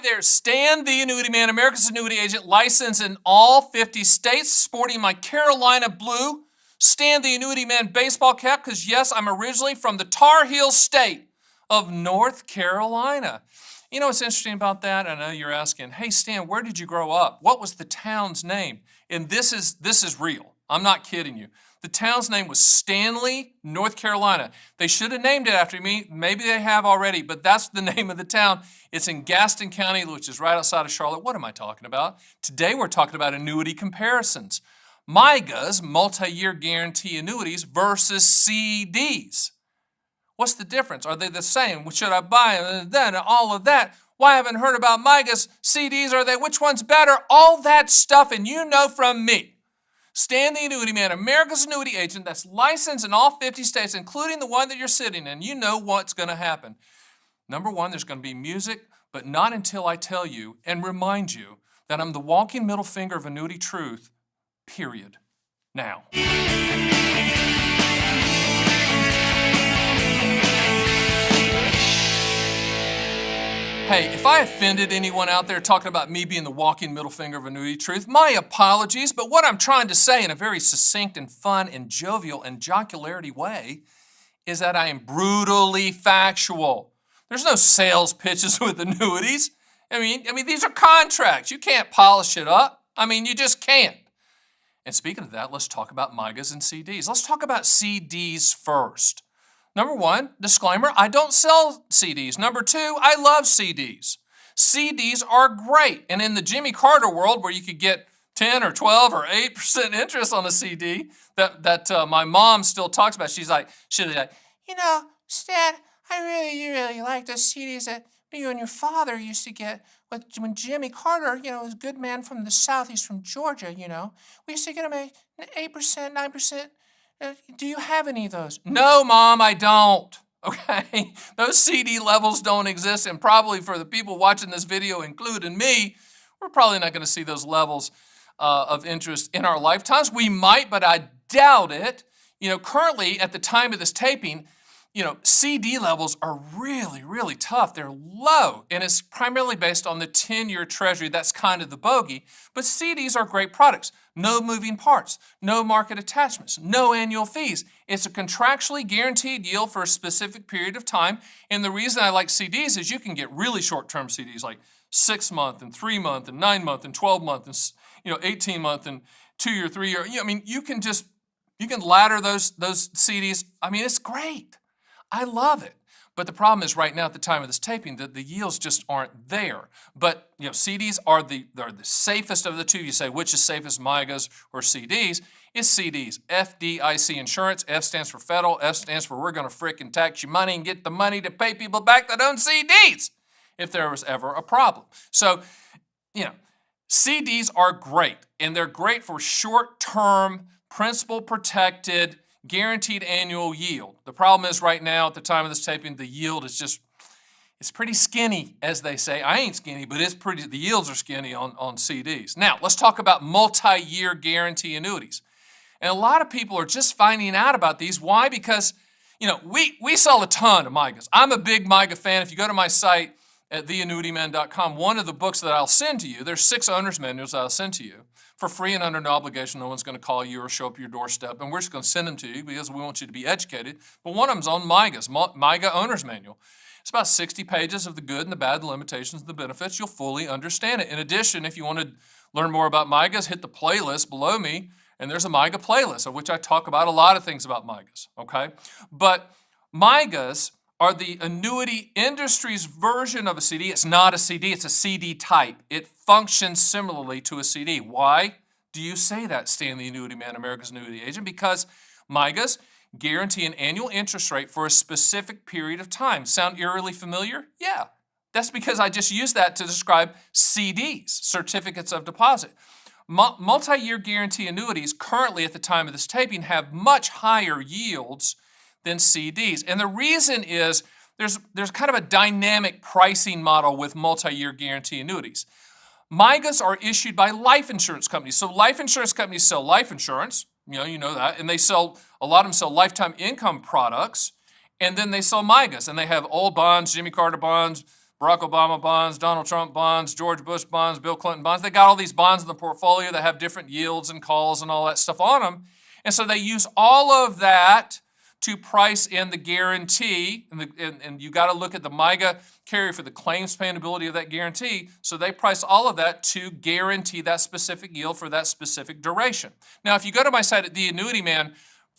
there, Stan the Annuity Man, America's Annuity Agent, licensed in all 50 states, sporting my Carolina blue Stan the Annuity Man baseball cap, because yes, I'm originally from the Tar Heel state of North Carolina. You know what's interesting about that? I know you're asking, hey Stan, where did you grow up? What was the town's name? And this is real. I'm not kidding you. The town's name was Stanley, North Carolina. They should have named it after me. Maybe they have already, but that's the name of the town. It's in Gaston County, which is right outside of Charlotte. What am I talking about? Today we're talking about annuity comparisons. MYGAs, multi-year guarantee annuities, versus CDs. What's the difference? Are they the same? Should I buy them? And then all of that. Why haven't I heard about MYGAs? CDs, are they? Which one's better? All that stuff, and you know from me. Stan the Annuity Man, America's Annuity Agent, that's licensed in all 50 states, including the one that you're sitting in. You know what's going to happen. Number one, there's going to be music, but not until I tell you and remind you that I'm the walking middle finger of annuity truth, period. Now. Hey, if I offended anyone out there talking about me being the walking middle finger of annuity truth, my apologies, but what I'm trying to say in a very succinct and fun and jovial and jocularity way is that I am brutally factual. There's no sales pitches with annuities. I mean, these are contracts. You can't polish it up. You just can't. And speaking of that, let's talk about MYGAs and CDs. Let's talk about CDs first. Number one, disclaimer, I don't sell CDs. Number two, I love CDs. CDs are great. And in the Jimmy Carter world, where you could get 10 or 12 or 8% interest on a CD that my mom still talks about, she's like, Stan, you really like those CDs that you and your father used to get when Jimmy Carter, was a good man from the South. He's from Georgia, We used to get him an 8%, 9%. Do you have any of those? No, Mom, I don't. Okay? Those CD levels don't exist, and probably for the people watching this video, including me, we're probably not going to see those levels of interest in our lifetimes. We might, but I doubt it. Currently, at the time of this taping, CD levels are really, really tough. They're low, and it's primarily based on the 10-year Treasury. That's kind of the bogey. But CDs are great products. No moving parts, no market attachments, no annual fees. It's a contractually guaranteed yield for a specific period of time. And the reason I like CDs is you can get really short-term CDs like 6-month and 3-month and 9-month and 12-month and 18-month and 2-year, 3-year. You can ladder those CDs. It's great. I love it. But the problem is right now at the time of this taping that the yields just aren't there. But CDs are the safest of the two. You say which is safest, MYGAs or CDs? It's CDs. FDIC insurance. F stands for federal. F stands for we're going to frickin' tax you money and get the money to pay people back that own CDs if there was ever a problem. So, CDs are great, and they're great for short-term, principal-protected, guaranteed annual yield. The problem is right now at the time of this taping, the yield is it's pretty skinny, as they say. I ain't skinny, but the yields are skinny on CDs. Now, let's talk about multi-year guarantee annuities. And a lot of people are just finding out about these. Why? Because, we sell a ton of MYGAs. I'm a big MYGA fan. If you go to my site at theannuityman.com, one of the books that I'll send to you, there's 6 owner's manuals that I'll send to you for free and under no obligation. No one's going to call you or show up at your doorstep, and we're just going to send them to you because we want you to be educated. But one of them's on MYGAs, MYGA Owner's Manual. It's about 60 pages of the good and the bad, the limitations, and the benefits. You'll fully understand it. In addition, if you want to learn more about MYGAs, hit the playlist below me, and there's a MYGA playlist of which I talk about a lot of things about MYGAs, okay? But MYGAs are the annuity industry's version of a CD. It's not a CD, it's a CD type. It functions similarly to a CD. Why do you say that, Stan the Annuity Man, America's Annuity Agent? Because MYGAs guarantee an annual interest rate for a specific period of time. Sound eerily familiar? Yeah. That's because I just used that to describe CDs, certificates of deposit. Multi-year guarantee annuities currently at the time of this taping have much higher yields than CDs. And the reason is there's kind of a dynamic pricing model with multi-year guarantee annuities. MYGAs are issued by life insurance companies. So life insurance companies sell life insurance, you know that, and a lot of them sell lifetime income products, and then they sell MYGAs, and they have old bonds, Jimmy Carter bonds, Barack Obama bonds, Donald Trump bonds, George Bush bonds, Bill Clinton bonds. They got all these bonds in the portfolio that have different yields and calls and all that stuff on them. And so they use all of that to price in the guarantee, and you got to look at the MYGA carrier for the claims paying ability of that guarantee. So they price all of that to guarantee that specific yield for that specific duration. Now, if you go to my site at The Annuity Man,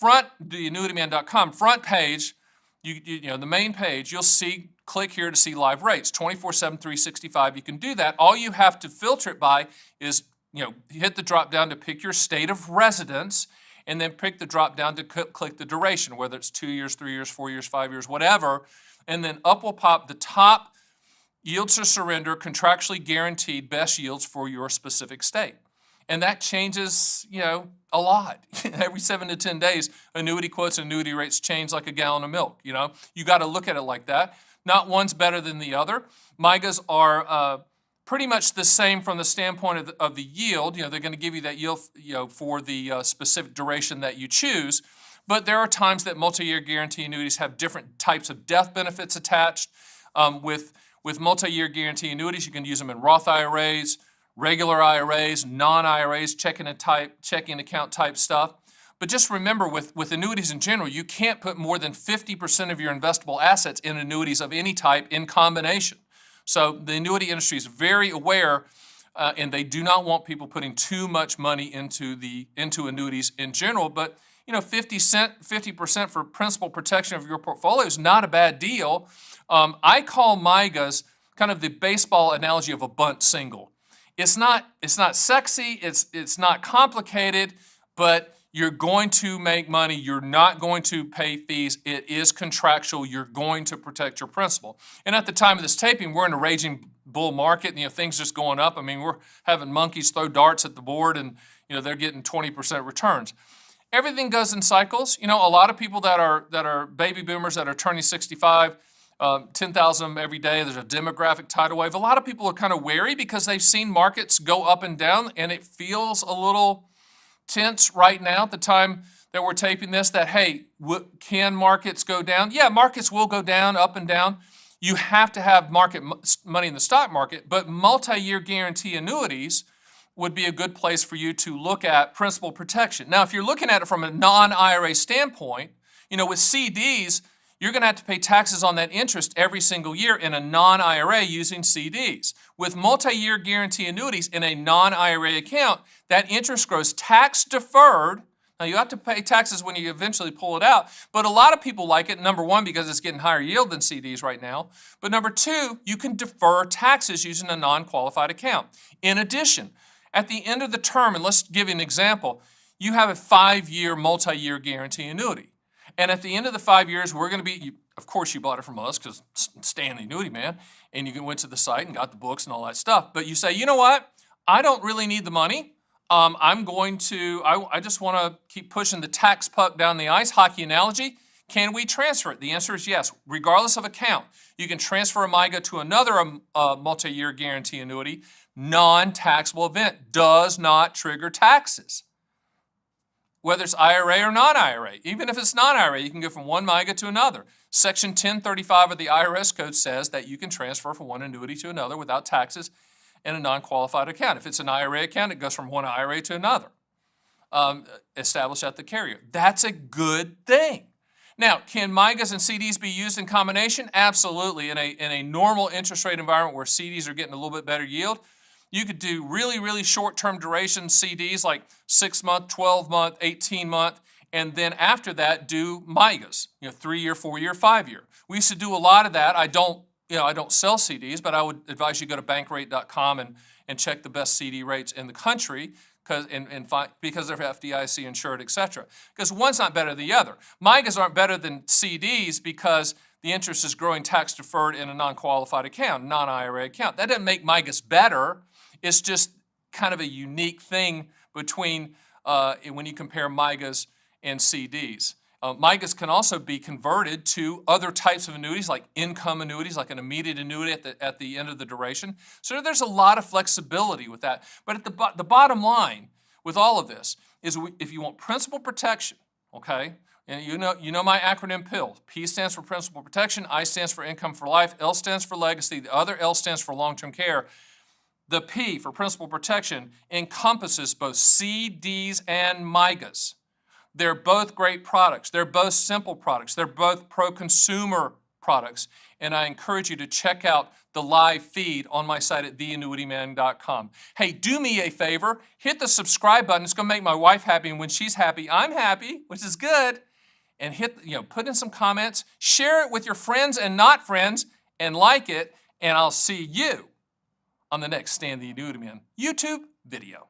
theannuityman.com, front page, you know, the main page, you'll see, click here to see live rates, 24/7, 365. You can do that. All you have to filter it by is, you know, hit the drop down to pick your state of residence, and then pick the drop down to click the duration, whether it's 2 years, 3 years, 4 years, 5 years, whatever. And then up will pop the top yields to surrender, contractually guaranteed best yields for your specific state. And that changes, you know, a lot. Every 7 to 10 days, annuity quotes and annuity rates change like a gallon of milk. You know, you got to look at it like that. Not one's better than the other. MYGAs are pretty much the same from the standpoint of the yield. You know, they're going to give you that yield, you know, for the specific duration that you choose. But there are times that multi-year guarantee annuities have different types of death benefits attached. With multi-year guarantee annuities, you can use them in Roth IRAs, regular IRAs, non-IRAs, checking account type stuff. But just remember, with annuities in general, you can't put more than 50% of your investable assets in annuities of any type in combination. So the annuity industry is very aware, and they do not want people putting too much money into annuities in general. But you know, 50% for principal protection of your portfolio is not a bad deal. I call MYGAs kind of the baseball analogy of a bunt single. It's not sexy. It's not complicated, but you're going to make money. You're not going to pay fees. It is contractual. You're going to protect your principal. And at the time of this taping, we're in a raging bull market, and you know, things just going up. I mean, we're having monkeys throw darts at the board, and you know, they're getting 20% returns. Everything goes in cycles. You know, a lot of people that are baby boomers that are turning 65, 10,000 of them every day. There's a demographic tidal wave. A lot of people are kind of wary because they've seen markets go up and down, and it feels a little tense right now at the time that we're taping this, that, hey, can markets go down? Yeah, markets will go down, up and down. You have to have market money in the stock market, but multi-year guarantee annuities would be a good place for you to look at principal protection. Now, if you're looking at it from a non-IRA standpoint, you know, with CDs, you're going to have to pay taxes on that interest every single year in a non-IRA using CDs. With multi-year guarantee annuities in a non-IRA account, that interest grows tax deferred. Now, you have to pay taxes when you eventually pull it out, but a lot of people like it, number one, because it's getting higher yield than CDs right now, but number two, you can defer taxes using a non-qualified account. In addition, at the end of the term, and let's give you an example, you have a 5-year multi-year guarantee annuity. And at the end of the 5 years, we're going to be, of course, you bought it from us because Stan the Annuity Man, and you went to the site and got the books and all that stuff. But you say, you know what? I don't really need the money. I just want to keep pushing the tax puck down the ice, hockey analogy. Can we transfer it? The answer is yes. Regardless of account, you can transfer a MYGA to another multi-year guarantee annuity. Non-taxable event does not trigger taxes. Whether it's IRA or non-IRA. Even if it's non-IRA, you can go from one MYGA to another. Section 1035 of the IRS code says that you can transfer from one annuity to another without taxes in a non-qualified account. If it's an IRA account, it goes from one IRA to another, established at the carrier. That's a good thing. Now, can MYGAs and CDs be used in combination? Absolutely. In a normal interest rate environment where CDs are getting a little bit better yield, you could do really, really short-term duration CDs like 6-month, 12-month, 18-month, and then after that do MYGAs, 3-year, 4-year, 5-year. We used to do a lot of that. I don't sell CDs, but I would advise you go to bankrate.com and check the best CD rates in the country because they're FDIC insured, et cetera. Because one's not better than the other. MYGAs aren't better than CDs because the interest is growing tax deferred in a non-qualified account, non-IRA account. That doesn't make MYGAs better. It's just kind of a unique thing between when you compare MYGAs and CDs. MYGAs can also be converted to other types of annuities like income annuities, like an immediate annuity at the end of the duration. So there's a lot of flexibility with that. But at the bottom line with all of this is if you want principal protection, okay, And you know my acronym PIL. P stands for principal protection, I stands for income for life, L stands for legacy, the other L stands for long-term care. The P for principal protection encompasses both CDs and MYGAs. They're both great products. They're both simple products. They're both pro-consumer products. And I encourage you to check out the live feed on my site at theannuityman.com. Hey, do me a favor. Hit the subscribe button. It's going to make my wife happy. And when she's happy, I'm happy, which is good. And put in some comments. Share it with your friends and not friends and like it. And I'll see you on the next Stan the Annuity Man YouTube video.